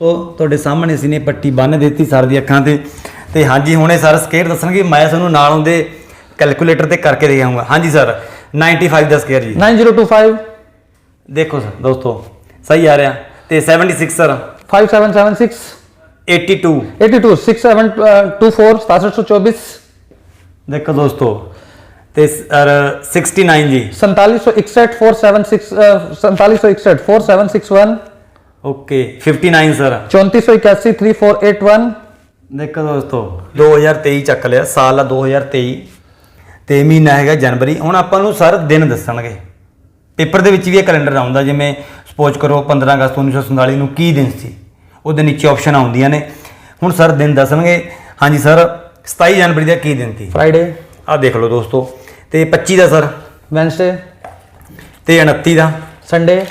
तो ਤੁਹਾਡੇ ਸਾਹਮਣੇ ਅਸੀਂ ਨੇ ਪੱਟੀ ਬੰਨ ਦਿੱਤੀ ਸਰ ਦੀ ਅੱਖਾਂ ਤੇ ਹਾਂਜੀ ਹੁਣੇ ਸਰ ਸਕੇਅਰ ਦੱਸਣਗੇ ਮੈਂ ਤੁਹਾਨੂੰ ਨਾਲ ਉਹਦੇ ਕੈਲਕੂਲੇਟਰ ਤੇ ਕਰਕੇ ਦੇ ਆਉਂਗਾ। ਹਾਂਜੀ ਸਰ 95 ਦਾ ਸਕੇਅਰ ਜੀ 9025 ਦੇਖੋ ਸਰ ਦੋਸਤੋ ਸਹੀ ਆ ਰਿਹਾ ਤੇ 76 ਸਰ 5776 82 82 6724 6724 देखो दोस्तों ਤੇ ਸਰ 69 जी 4761 4761 4761 ओके 59 सर 3481 3481 देखो दोस्तों 2023 ਚੱਕ ਲਿਆ ਸਾਲ ਆ 2023 ਤੇ ਮਹੀਨਾ ਹੈਗਾ ਜਨਵਰੀ। ਹੁਣ ਆਪਾਂ ਨੂੰ ਸਰ ਦਿਨ ਦੱਸਣਗੇ ਪੇਪਰ ਦੇ ਵਿੱਚ ਵੀ ਇਹ ਕੈਲੰਡਰ ਆਉਂਦਾ ਜਿਵੇਂ ਸਪੋਜ਼ ਕਰੋ 15 ਅਗਸਤ 1947 ਨੂੰ ਕੀ ਦਿਨ ਸੀ ਉਹਦੇ ਨੀਚੇ ਆਪਸ਼ਨ ਆਉਂਦੀਆਂ ਨੇ। ਹੁਣ ਸਰ ਦਿਨ ਦੱਸਣਗੇ। ਹਾਂਜੀ ਸਰ 27 ਜਨਵਰੀ ਦਾ ਕੀ ਦਿਨ ਸੀ? फ्राइडे ਆ ਦੇਖ ਲਓ ਦੋਸਤੋ ਤੇ 25 ਦਾ ਸਰ वेंसडे ਤੇ 29 ਦਾ संडे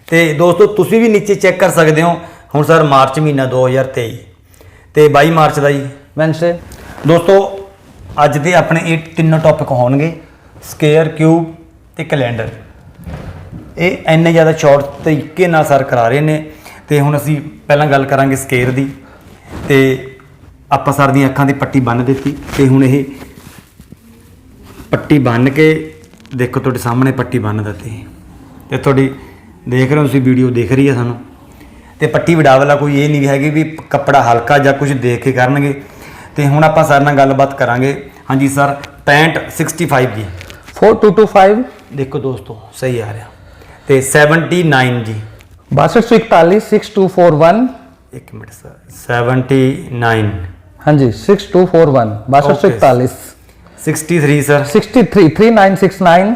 ਤੇ ਦੋਸਤੋ ਤੁਸੀਂ ਵੀ ਨੀਚੇ ਚੈੱਕ ਕਰ ਸਕਦੇ ਹੋ। ਹੁਣ ਸਰ ਮਾਰਚ ਮਹੀਨਾ 2023 ਤੇ 22 ਮਾਰਚ ਦਾ ਜੀ वेंसडे। ਦੋਸਤੋ ਅੱਜ ਦੇ ਆਪਣੇ ਇਹ ਤਿੰਨੋਂ ਟੌਪਿਕ ਹੋਣਗੇ ਸਕੁਅਰ ਕਿਊਬ ਤੇ ਕੈਲੰਡਰ। ਇਹ ਇੰਨੇ ਜ਼ਿਆਦਾ ਸ਼ਾਰਟ ਤਰੀਕੇ ਨਾਲ ਸਰ ਕਰਾ ਰਹੇ ਨੇ ਤੇ ਹੁਣ ਅਸੀਂ ਪਹਿਲਾਂ ਗੱਲ ਕਰਾਂਗੇ ਸਕੁਅਰ ਦੀ ਤੇ ਆਪਾਂ ਸਰ ਦੀਆਂ ਅੱਖਾਂ ਦੀ ਪੱਟੀ ਬੰਨ੍ਹ ਦਿੱਤੀ ਤੇ ਹੁਣ ਇਹ ਪੱਟੀ ਬੰਨ੍ਹ ਕੇ ਦੇਖੋ ਤੁਹਾਡੇ ਸਾਹਮਣੇ ਪੱਟੀ ਬੰਨ੍ਹ ਦਿੱਤੀ ਤੇ ਤੁਹਾਡੀ ਦੇਖ ਰਹੇ ਹੋ ਤੁਸੀਂ ਵੀਡੀਓ ਦਿਖ ਰਹੀ ਹੈ ਸਾਨੂੰ ਤੇ ਪੱਟੀ ਵਡਾ ਵਾਲਾ ਕੋਈ ਇਹ ਨਹੀਂ ਹੈਗੀ ਵੀ ਕੱਪੜਾ ਹਲਕਾ ਜਾਂ ਕੁਝ ਦੇਖ ਕੇ ਕਰਨਗੇ। ਤੇ ਹੁਣ ਆਪਾਂ ਸਰ ਨਾਲ ਗੱਲਬਾਤ ਕਰਾਂਗੇ। ਹਾਂਜੀ ਸਰ 65 ਜੀ 4225 ਦੇਖੋ ਦੋਸਤੋ ਸਹੀ ਆ ਰਿਹਾ ਤੇ 79 ਜੀ 6241 6241 ਇੱਕ ਮਿੰਟ ਸਰ 79 हाँ जी 6241 6241 63 ਸਰ 63 3969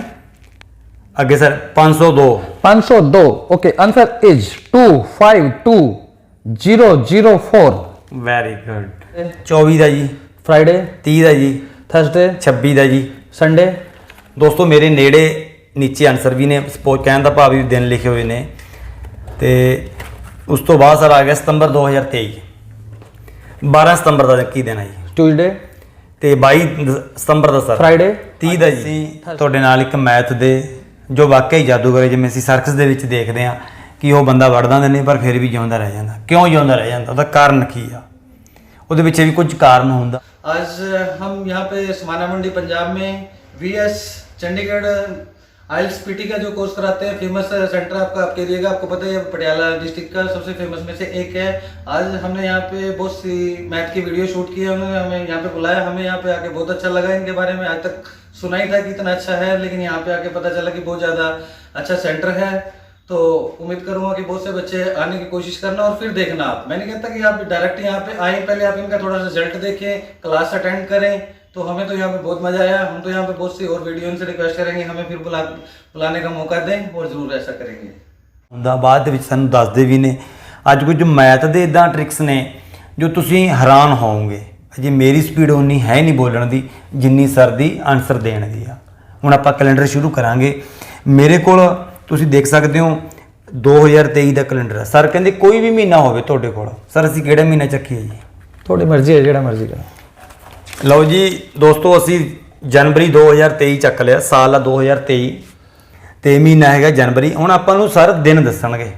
ਅੱਗੇ sir 502 502 okay answer is 252004 very good 24 ਦਾ ਜੀ फ्राइडे 30 ਦਾ ਜੀ थर्सडे 26 ਦਾ ਜੀ संडे ਦੋਸਤੋ ਮੇਰੇ ਨੇੜੇ ਨੀਚੇ ਆਨਸਰ ਵੀ ਨੇ ਸਪੋਜ਼ ਕਹਿਣ ਦਾ ਭਾਵ ਵੀ ਦਿਨ ਲਿਖੇ ਹੋਏ ਨੇ ਤੇ ਉਸ ਤੋਂ ਬਾਅਦ ਸਰ ਆ ਗਿਆ ਸਤੰਬਰ 2023 12 ਸਤੰਬਰ ਦਾ ਕੀ ਦਿਨ ਹੈ ਜੀ? ट्यूसडे ਤੇ 22 ਸਤੰਬਰ ਦਾ ਸਰ फ्राइडे30 ਦਾ ਜੀ। ਤੁਹਾਡੇ ਨਾਲ ਇੱਕ ਮੈਥ ਦੇ ਜੋ ਵਾਕਈ ਜਾਦੂਗਰ ਹੈ ਜਿਵੇਂ ਅਸੀਂ ਸਰਕਸ ਦੇ ਵਿੱਚ ਦੇਖਦੇ ਹਾਂ ਕਿ ਉਹ ਬੰਦਾ ਵੜਦਾ ਨਹੀਂ ਪਰ ਫਿਰ ਵੀ ਜਿਉਂਦਾ ਰਹਿ ਜਾਂਦਾ। ਕਿਉਂ ਜਿਉਂਦਾ ਰਹਿ ਜਾਂਦਾ? ਉਹਦਾ ਕਾਰਨ ਕੀ ਆ? ਉਹਦੇ ਵਿੱਚ ਵੀ ਕੁਝ ਕਾਰਨ ਹੁੰਦਾ। आज हम यहाँ पे समाना मंडी पंजाब में वीएस चंडीगढ़ आइल्स पीटी का जो कोर्स कराते हैं फेमस सेंटर आपका आपके एरिया का आपको पता है पटियाला डिस्ट्रिक्ट का सबसे फेमस में से एक है। आज हमने यहाँ पे बहुत सी मैथ की वीडियो शूट की है। उन्होंने हमें यहाँ पे बुलाया, हमें यहाँ पे आके बहुत अच्छा लगा इनके बारे में। आज तक सुना ही था कि इतना अच्छा है लेकिन यहाँ पे आके पता चला कि बहुत ज़्यादा अच्छा सेंटर है। तो उम्मीद करूँगा कि बहुत से बच्चे आने की कोशिश करना और फिर देखना। आप मैं नहीं कहता कि आप डायरेक्ट यहाँ पे आए, पहले आप इनका थोड़ा सा रिजल्ट देखें, क्लास अटेंड करें। तो हमें तो यहाँ पे बहुत मज़ा आया। हम तो यहाँ पे बहुत सी और वीडियो इनसे रिक्वेस्ट करेंगे हमें फिर बुलाने का मौका दें और ज़रूर ऐसा करेंगे। ਹੁੰਦਾ ਬਾਅਦ ਦੇ ਵਿੱਚ ਸਾਨੂੰ ਦੱਸਦੇ ਵੀ ਨੇ। ਅੱਜ ਕੁਝ ਮੈਥ ਦੇ ਇਦਾਂ ਟ੍ਰਿਕਸ ਨੇ ਜੋ ਤੁਸੀਂ ਹੈਰਾਨ ਹੋਵੋਗੇ। ਅਜੇ ਮੇਰੀ ਸਪੀਡ ਉਨੀ ਹੈ ਨਹੀਂ ਬੋਲਣ ਦੀ ਜਿੰਨੀ ਸਰ ਦੀ ਆਨਸਰ ਦੇਣ ਦੀ ਆ। ਹੁਣ ਆਪਾਂ ਕੈਲੰਡਰ ਸ਼ੁਰੂ ਕਰਾਂਗੇ। ਮੇਰੇ ਕੋਲ ਤੁਸੀਂ ਦੇਖ ਸਕਦੇ ਹੋ 2023 ਦਾ ਕੈਲੰਡਰ ਹੈ। ਸਰ ਕਹਿੰਦੇ ਕੋਈ ਵੀ ਮਹੀਨਾ ਹੋਵੇ ਤੁਹਾਡੇ ਕੋਲ। ਸਰ ਅਸੀਂ ਕਿਹੜਾ ਮਹੀਨਾ ਚੱਕੀਏ ਜੀ? थोड़ी मर्जी है जेड़ा मर्जी करो। ਲਓ ਜੀ ਦੋਸਤੋ ਅਸੀਂ ਜਨਵਰੀ 2023 ਚੱਕ ਲਿਆ ਸਾਲ ਆ 2023 ਤੇ ਮਹੀਨਾ ਹੈਗਾ ਜਨਵਰੀ। ਹੁਣ ਆਪਾਂ ਨੂੰ ਸਰ ਦਿਨ ਦੱਸਣਗੇ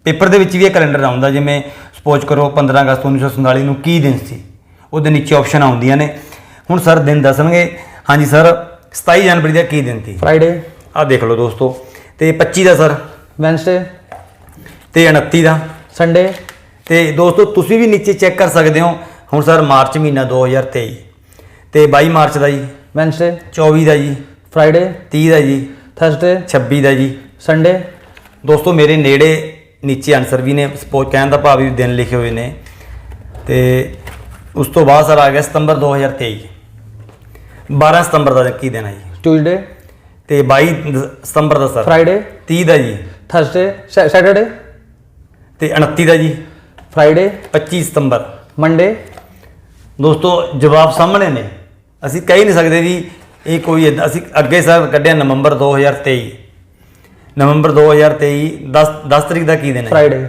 ਪੇਪਰ ਦੇ ਵਿੱਚ ਵੀ ਇਹ ਕੈਲੰਡਰ ਆਉਂਦਾ ਜਿਵੇਂ ਸਪੋਜ਼ ਕਰੋ 15 ਅਗਸਤ 1947 ਨੂੰ ਕੀ ਦਿਨ ਸੀ ਉਹਦੇ ਨੀਚੇ ਆਪਸ਼ਨ ਆਉਂਦੀਆਂ ਨੇ। ਹੁਣ ਸਰ ਦਿਨ ਦੱਸਣਗੇ। ਹਾਂਜੀ ਸਰ 27 ਜਨਵਰੀ ਦਾ ਕੀ ਦਿਨ ਸੀ? फ्राइडे ਆ ਦੇਖ ਲਓ ਦੋਸਤੋ ਤੇ 25 ਦਾ ਸਰ वेंसडे ਤੇ 29 ਦਾ संडे ਤੇ ਦੋਸਤੋ ਤੁਸੀਂ ਵੀ ਨੀਚੇ ਚੈੱਕ ਕਰ ਸਕਦੇ ਹੋ। ਹੁਣ ਸਰ ਮਾਰਚ ਮਹੀਨਾ 2023 ਤੇ 22 ਮਾਰਚ ਦਾ ਜੀ वेंसडे 24 ਦਾ ਜੀ फ्राइडे 30 ਦਾ ਜੀ थर्सडे 26 ਦਾ ਜੀ संडे ਦੋਸਤੋ ਮੇਰੇ ਨੇੜੇ ਨੀਚੇ ਆਨਸਰ ਵੀ ਨੇ ਸਪੋਜ਼ ਕਹਿਣ ਦਾ ਭਾਵ ਵੀ ਦਿਨ ਲਿਖੇ ਹੋਏ ਨੇ ਤੇ ਉਸ ਤੋਂ ਬਾਅਦ ਸਰ ਆ ਗਿਆ ਸਤੰਬਰ 2023 12 ਸਤੰਬਰ ਦਾ ਕੀ ਦਿਨ ਹੈ ਜੀ? ट्यूसडे ਤੇ 22 ਸਤੰਬਰ ਦਾ ਸਰ फ्राइडे 30 ਦਾ ਜੀ थर्सडे सैटरडे ਤੇ 29 ਦਾ ਜੀ फ्राइडे 25 ਸਤੰਬਰ। मंडे ਦੋਸਤੋ ਜਵਾਬ ਸਾਹਮਣੇ ਨੇ। ਅਸੀਂ ਕਹਿ ਨਹੀਂ ਸਕਦੇ ਵੀ ਇਹ ਕੋਈ ਇੱਦਾਂ। ਅਸੀਂ ਅੱਗੇ ਸਰ ਕੱਢਿਆ ਨਵੰਬਰ 2023 ਨਵੰਬਰ 2023 10 ਤਰੀਕ ਦਾ ਕੀ ਦਿਨ ਹੈ? फ्राइडे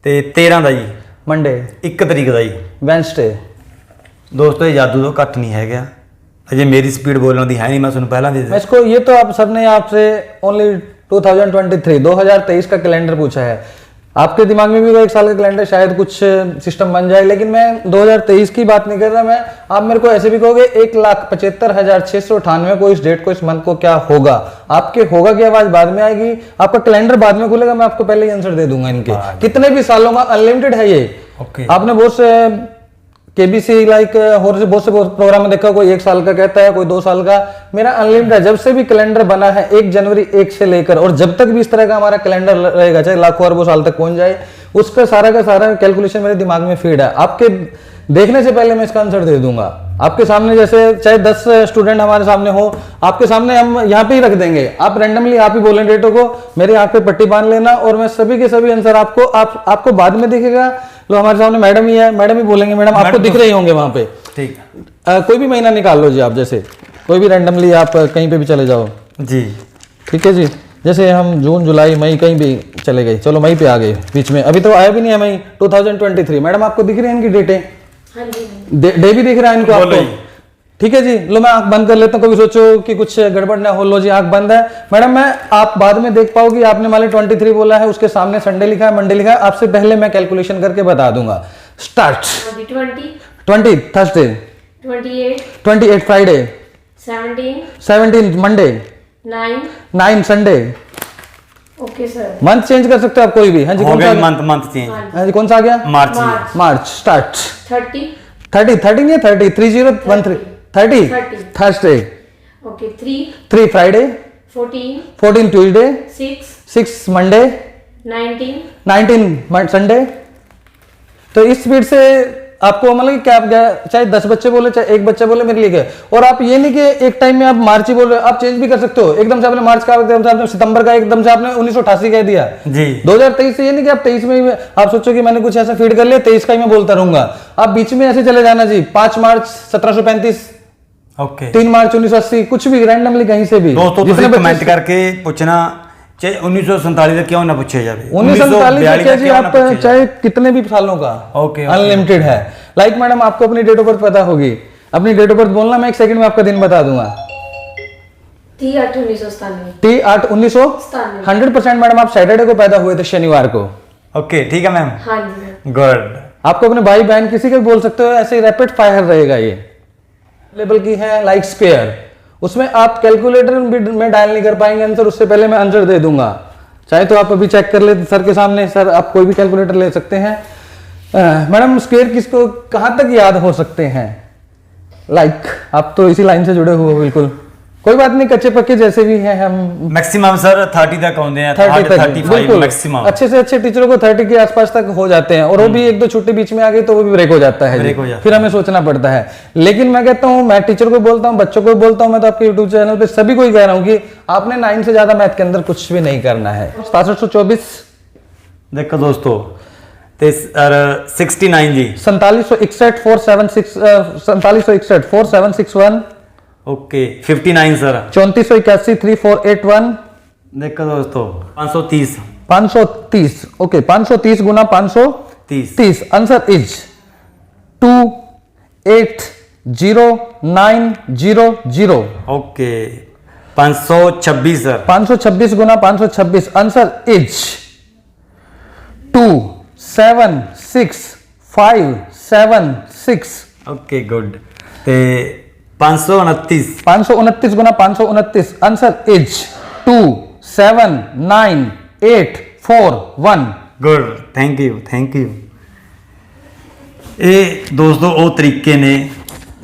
ਤੇ 13 ਦਾ ਜੀ मंडे 1 ਤਰੀਕ ਦਾ ਜੀ। वेंसडे ਦੋਸਤੋ ਇਹ ਜਾਦੂ ਤੋਂ ਘੱਟ ਨਹੀਂ ਹੈਗਾ। ਅਜੇ ਮੇਰੀ ਸਪੀਡ ਬੋਲਣ ਦੀ ਹੈ ਨਹੀਂ। ਮੈਂ ਤੁਹਾਨੂੰ ਪਹਿਲਾਂ ਦੇ मैं इसको ये तो आप सर ने आपसे ओनली 2023 का कैलेंडर पूछा है। आपके दिमाग में भी वो 1 साल का कैलेंडर शायद कुछ सिस्टम बन जाए, लेकिन मैं 2023 की बात नहीं कर रहा। मैं आप मेरे को ऐसे भी कहोगे 1,75,698 को इस डेट को इस मंथ को क्या होगा, आपके होगा की आवाज बाद में आएगी, आपका कैलेंडर बाद में खुलेगा, मैं आपको पहले ही आंसर दे दूंगा इनके। कितने भी सालों का अनलिमिटेड है ये। आपने बहुत से केबीसी लाइक और बहुत से प्रोग्राम में देखा, कोई 1 साल का कहता है, कोई 2 साल का। मेरा अनलिमिटेड है, जब से भी कैलेंडर बना है 1 जनवरी 1 से लेकर, और जब तक भी इस तरह का हमारा कैलेंडर रहेगा, चाहे लाखों अरबों साल तक पहुंच जाए, उसका सारा कैलकुलेशन मेरे दिमाग में फीड है। आपके देखने से पहले मैं इसका आंसर दे दूंगा। आपके सामने जैसे चाहे 10 स्टूडेंट हमारे सामने हो, आपके सामने हम यहाँ पे ही रख देंगे, आप रैंडमली आप ही बोलें डेटों को, मेरी आंख पे पट्टी बांध लेना, और मैं सभी के सभी आंसर आपको बाद में दिखेगा। लो हमारे सामने मैडम ही है, मैडम ही बोलेंगे, मैडम आपको दिख रहे होंगे वहां पे। ठीक है, कोई भी महीना निकाल लो जी आप, जैसे कोई भी रैंडमली आप कहीं पे भी चले जाओ जी। ठीक है जी, जैसे हम जून जुलाई मई कहीं भी चले गए, चलो मई पे आ गए, बीच में अभी तो आया भी नहीं है मई 2023। मैडम आपको दिख रही है इनकी डेटें? हाँ जी। डे भी दिख रहा है इनको आपको? ठीक है जी, लो मैं आंख बंद कर लेता हूँ, कभी सोचो कि कुछ गड़बड़ ना हो। लो जी आंख बंद है। मैडम मैं आप बाद में देख पाओगी, आपने मान ली 23 बोला है, उसके सामने संडे लिखा है, मंडे लिखा है, आपसे पहले मैं कैलकुलेशन करके बता दूंगा। Start. 20 Thursday, 28 Friday, 17 Monday, 9 Sunday. Okay sir. Month change कर सकते हो आप कोई भी। हाँ जी, कौन सा मंथ चेंज? हाँ जी, कौन सा आ गया? मार्च। स्टार्ट। 30 नहीं, 3013 Thursday, okay. 3 Friday, 14 Tuesday, 6 Monday, 19 Sunday. तो इस स्पीड से आपको मतलब क्या आप चाहे 10 बच्चे बोले चाहे 1 बच्चा बोले, मेरे लिए क्या। और आप ये नहीं कि एक टाइम में आप मार्च ही बोल रहे हो, आप चेंज भी कर सकते हो। एकदम से आपने मार्च का, एकदम से आपने सितंबर का, एकदम से आपने 1988 कह दिया जी। 2023 से ये नहीं कि आप 23 में आप सोचो कि मैंने कुछ ऐसा फीड कर लिया 23 का ही मैं बोलता रहूंगा। आप बीच में ऐसे चले जाना जी, 5 मार्च 1735, ओके, 3 मार्च 1980, कुछ भी रैंडमली कहीं से भी। दोस्तों ਤੁਸੀਂ कमेंट करके पूछना, चाहे 1947 का क्यों ना पूछे जाए, 1947 का जी, आप चाहे कितने भी सालों का, ओके, अनलिमिटेड है। लाइक मैडम आपको अपनी डेट ऑफ बर्थ पता होगी, अपनी डेट ऑफ बर्थ बोलना, मैं 1 सेकंड में आपका दिन बता दूंगा। 3/8/1997। 100% मैडम आप सैटरडे को पैदा हुए थे, शनिवार को। ओके ठीक है मैम। हाँ जी। गुड। आपको अपने भाई बहन किसी का भी बोल सकते हो, ऐसे रैपिड फायर रहेगा ये। लेवल की है लाइक स्क्वायर, उसमें आप कैलकुलेटर में डायल नहीं कर पाएंगे आंसर, उससे पहले मैं आंसर दे दूंगा। चाहे तो आप अभी चेक कर ले सर के सामने, सर आप कोई भी कैलकुलेटर ले सकते हैं। मैडम स्क्वायर किसको कहां तक याद हो सकते हैं? लाइक आप तो इसी लाइन से जुड़े हुए हो बिल्कुल, कोई बात नहीं, कच्चे पक्के जैसे भी हैं हम। मैक्सिमम सर 30 तक होते हैं, 35 मैक्सिमम। अच्छे से अच्छे टीचरों को 30 के आसपास तक हो जाते हैं, और वो भी 1-2 छुट्टी बीच में आ गई तो वो भी ब्रेक हो जाता है, फिर हमें सोचना पड़ता है। लेकिन मैं कहता हूँ, मैं टीचर को बोलता हूँ, बच्चों को बोलता हूँ, मैं तो आपके यूट्यूब चैनल पे सभी को ही कह रहा हूँ कि आपने 9 से ज्यादा मैथ के अंदर कुछ भी नहीं करना है। 6724 देखो दोस्तों, 69 जी, 4761 4761 ओके। 59 सर, 3481 3481। देखो दोस्तों 530 530, okay 530 Guna 530। Answer is 280900। Okay. 526 sir, 526 Guna 526, answer is 276,576। Okay good. ते 529 529 गुना 529, answer is 279,841। Good, thank you ਇਹ ਦੋਸਤੋ ਉਹ ਤਰੀਕੇ ਨੇ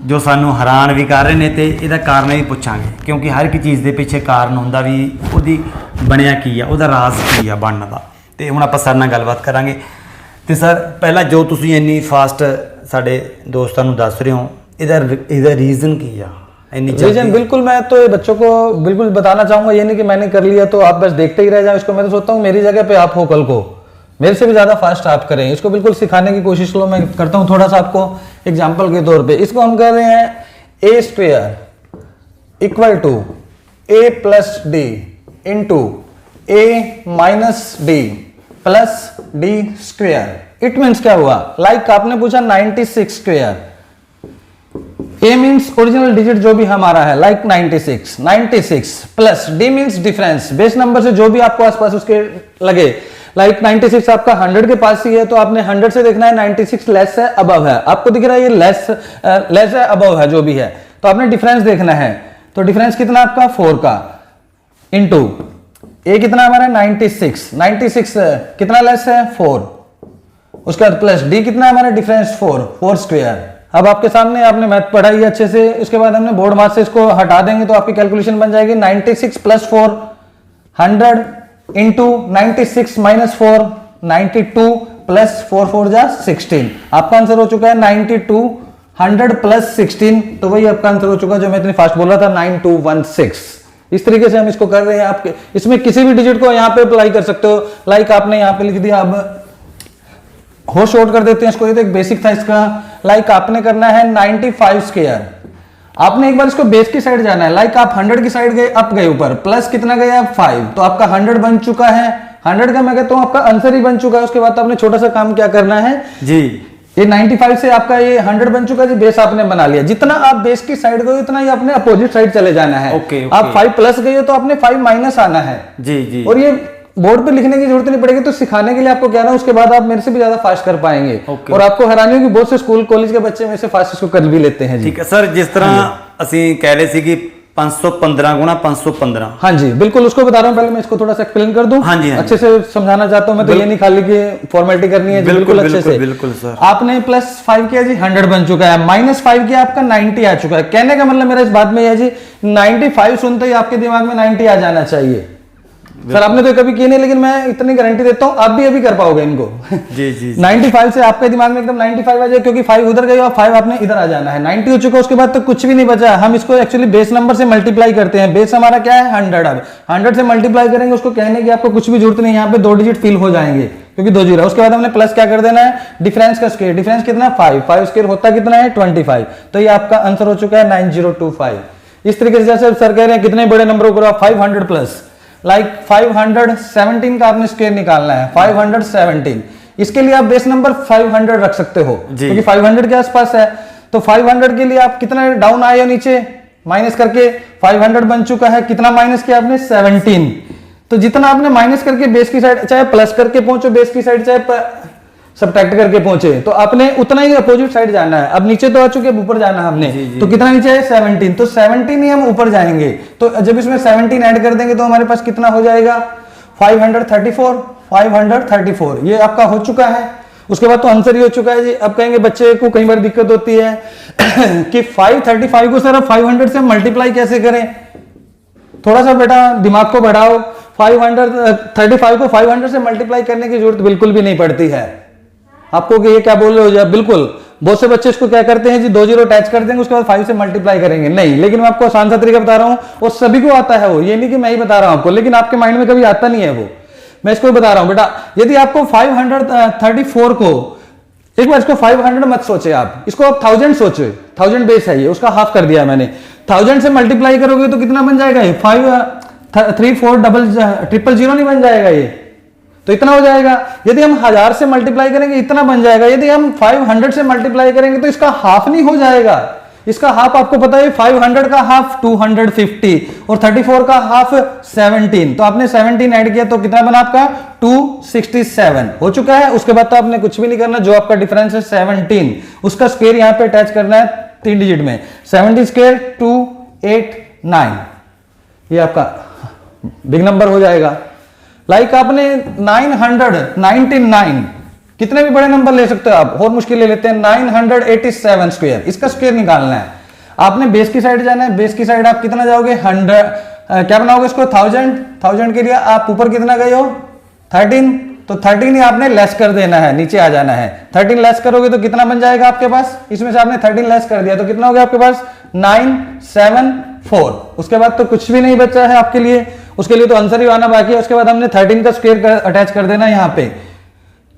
ਜੋ ਸਾਨੂੰ ਹੈਰਾਨ ਵੀ ਕਰ ਰਹੇ ਨੇ, ਤੇ ਇਹਦਾ ਕਾਰਨ ਵੀ ਪੁੱਛਾਂਗੇ, ਕਿਉਂਕਿ ਹਰ ਇੱਕ ਚੀਜ਼ ਦੇ ਪਿੱਛੇ ਕਾਰਨ ਹੁੰਦਾ ਵੀ ਉਹਦੀ ਬਣਿਆ ਕੀ ਆ, ਉਹਦਾ ਰਾਜ਼ ਕੀ ਆ ਬਣਨ ਦਾ। ਤੇ ਹੁਣ ਆਪਾਂ ਸਰ ਨਾਲ ਗੱਲਬਾਤ ਕਰਾਂਗੇ। ਤੇ ਸਰ ਪਹਿਲਾਂ ਜੋ ਤੁਸੀਂ ਇੰਨੀ ਫਾਸਟ ਸਾਡੇ ਦੋਸਤਾਂ ਨੂੰ ਦੱਸ ਰਹੇ ਹੋ, ਇਹਦਾ रीजन की है? रीजन बिल्कुल, मैं तो ये बच्चों को बिल्कुल बताना चाहूंगा, ये नहीं कि मैंने कर लिया तो आप बस देखते ही रह जाओ इसको। मैं तो सोचता हूँ मेरी जगह पे आप हो कल को, मेरे से भी ज्यादा फास्ट आप करें इसको, बिल्कुल सिखाने की कोशिश लो। मैं करता हूँ थोड़ा सा आपको एग्जाम्पल के तौर पे। इसको हम कर रहे हैं a² = a + d into a - d + d²। It means क्या हुआ, लाइक आपने पूछा 96², A मीन्स ओरिजिनल डिजिट जो भी हमारा है, like 96 plus D means difference, base number से जो भी आपको आसपास उसके लगे, लाइक 96 आपका 100 के पास ही है तो आपने 100 से देखना है 96 लेस है अबव है, आपको दिख रहा है ये लेस है अबव है जो भी है, तो आपने डिफरेंस देखना है। तो डिफरेंस कितना आपका 4 का इंटू ए कितना हमारा 96 कितना लेस है 4, उसके बाद प्लस डी कितना है हमारा डिफरेंस 4 स्क्वायर। अब आपके सामने आपने मैथ पढ़ाई है अच्छे से, उसके बाद हमने बोर्ड मार्क्स से इसको हटा देंगे तो आपकी कैलकुलेशन बन जाएगी 96 प्लस 4 100 इंटू 96 माइनस 4 92 प्लस 4 जा 16। आपका आंसर हो चुका है 92 100 प्लस 16, तो वही आपका आंसर हो चुका है जो मैं इतनी फास्ट बोल रहा था 9216। इस तरीके से हम इसको कर रहे हैं। आपके इसमें किसी भी डिजिट को यहाँ पे अप्लाई कर सकते हो, लाइक आपने यहाँ पे लिख दिया, अब हो शॉर्ट कर देते हैं इसको, ये तो एक बेसिक था इसका। लाइक आपने करना है 95 स्क्वायर, आपने एक बार इसको बेस की साइड जाना है, लाइक आप 100 की साइड गए, अप गए ऊपर, प्लस कितना गए आप 5, तो आपका 100 बन चुका है। 100 का मैं कहता हूं आपका आंसर ही बन चुका है। उसके बाद तो आपने छोटा सा काम क्या करना है जी, ये 95 से आपका ये 100 बन चुका है जी, बेस आपने बना लिया। जितना आप बेस की साइड गए उतना ही आपने अपोजिट साइड चले जाना है। ओके। आप 5 प्लस गए तो आपने 5 माइनस आना है जी जी। और ये बोर्ड पे लिखने की जरूरत नहीं पड़ेगी, तो सिखाने के लिए आपको क्या ना, उसके बाद आप मेरे से भी ज्यादा फास्ट कर पाएंगे। और आपको हैरानी होगी बहुत से स्कूल कॉलेज के बच्चे मेरे से फास्ट इसको कर भी लेते हैं जी। ठीक है सर, जिस तरह ਅਸੀਂ कह रहे थे कि 515 गुणा 515। हाँ जी बिल्कुल, उसको बता रहा हूँ, पहले मैं इसको थोड़ा सा एक्सप्लेन कर दूं। हाँ जी, हाँ अच्छे से समझाना चाहता हूँ मैं, तो ये नहीं खाली कि फॉर्मेलिटी करनी है। बिल्कुल अच्छे से, बिल्कुल सर। आपने प्लस 5 किया जी 100 बन चुका है, माइनस 5 किया आपका 90 आ चुका है। कहने का मतलब मेरा इस बात में यह है जी 95 सुनते ही आपके दिमाग में 90 आ जाना चाहिए। सर आपने तो कभी किए नहीं, लेकिन मैं इतनी गारंटी देता हूं आप भी अभी कर पाओगे इनको। जी जी। 95 से आपके दिमाग में एकदम 95 आ जाए, क्योंकि 5 उधर गए और 5 आपने इधर आ जाना है। 90 हो चुका, उसके बाद तो कुछ भी नहीं बचा। हम इसको एक्चुअली बेस नंबर से मल्टीप्लाई करते हैं। बेस हमारा क्या है 100। अब 100 से मल्टीप्लाई करेंगे, उसको कहने की आपको कुछ भी जरूरत नहीं, यहाँ पे 2 डिजिट फिल हो जाएंगे क्योंकि 2 जीरो। उसके बाद हमने प्लस क्या कर देना है, डिफरेंस का स्क्वायर। डिफरेंस कितना 5 स्क्वायर होता कितना है 25, तो ये आपका आंसर हो चुका है 9025। इस तरीके से जैसे सर कह रहे हैं कितने बड़े नंबरों को आप 500 प्लस, लाइक 517 का आपने स्क्वायर निकालना है 517। इसके लिए आप बेस नंबर 500 रख सकते हो क्योंकि 500 के आसपास है। तो 500 के लिए आप कितना डाउन आए हो नीचे, माइनस करके 500 बन चुका है। कितना माइनस किया आपने 17। तो जितना आपने माइनस करके बेस की साइड, चाहे प्लस करके पहुंचो बेस की साइड, चाहे सब्ट्रैक्ट करके पहुंचे, तो आपने उतना ही अपोजिट साइड जाना है। अब नीचे तो आ चुके, ऊपर जाना हमने। तो कितना नीचे है 17, तो 17 ही हम ऊपर जाएंगे। तो जब इसमें 17 ऐड कर देंगे तो हमारे पास कितना हो जाएगा 534। ये आपका हो चुका है। उसके बाद तो आंसर ही हो चुका है जी। अब कहेंगे बच्चे को कई बार दिक्कत होती है कि 535 को सर अब 500 से मल्टीप्लाई कैसे करें। थोड़ा सा बेटा दिमाग को बढ़ाओ। 535 को 500 से मल्टीप्लाई करने की जरूरत बिल्कुल भी नहीं पड़ती है आपको कि ये क्या बोल रहे हो जी। बिल्कुल, बहुत से बच्चे इसको क्या करते हैं जी 2 जीरो अटैच कर देंगे, उसके बाद 5 से मल्टीप्लाई करेंगे। नहीं, लेकिन मैं आपको आसान सा तरीका बता रहा हूं और सभी को आता है वो, ये नहीं कि मैं ही बता रहा हूं आपको, लेकिन आपके माइंड में कभी आता नहीं है वो। मैं इसको बता रहा हूं बेटा, यदि आपको 534 को, एक बार इसको 500 मत सोचे आप, इसको आप 1000 सोचे। 1000 बेस है ये, उसका हाफ कर दिया मैंने। 1000 से मल्टीप्लाई करोगे तो कितना बन जाएगा ये 53400 नहीं बन जाएगा ये, तो इतना हो जाएगा। यदि हम 1000 से मल्टीप्लाई करेंगे इतना बन जाएगा। यदि हम 500 से मल्टीप्लाई करेंगे तो इसका हाफ नहीं हो जाएगा। इसका हाफ आपको पता है 500 का हाफ 250 और 34 का हाफ 17। तो आपने 17 ऐड किया तो कितना बना आपका 267 हो चुका है। उसके बाद तो आपने कुछ भी नहीं करना, जो आपका डिफरेंस है 17 उसका स्क्वायर यहां पे अटैच करना है 3 डिजिट में। 70 स्क्वायर 289, ये आपका बिग नंबर हो जाएगा। लाइक आपने 999, कितने भी बड़े नंबर ले सकते हो आप, और मुश्किल ले लेते हैं 987 स्क्वायर, इसका स्क्वायर निकालना है। आपने बेस की साइड जाना है। बेस की साइड आप कितना जाओगे 100, क्या बनाओगे इसको 1000 के लिए आप ऊपर कितना गए हो 13, तो 13 ही आपने लेस कर देना है, नीचे आ जाना है। 13 लेस करोगे तो कितना बन जाएगा आपके पास, इसमें से आपने 13 लेस कर दिया तो कितना हो गया आपके पास 974। उसके बाद तो कुछ भी नहीं बचा है आपके लिए, उसके लिए तो आंसर ही आना बाकी है। उसके बाद हमने 13 का स्क्वायर अटैच कर देना यहाँ पे,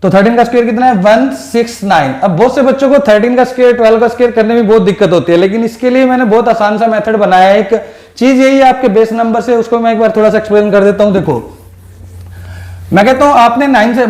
तो 13 का स्क्वायर कितना है 169। अब बहुत से बच्चों को 13 का स्क्वायर 12 का स्क्वायर करने में बहुत दिक्कत होती है, लेकिन इसके लिए मैंने बहुत आसान सा मेथड बनाया है। एक चीज यही है आपके बेस नंबर से, उसको मैं एक बार थोड़ा सा एक्सप्लेन कर देता हूं। देखो मैं कहता हूं आपने 9 से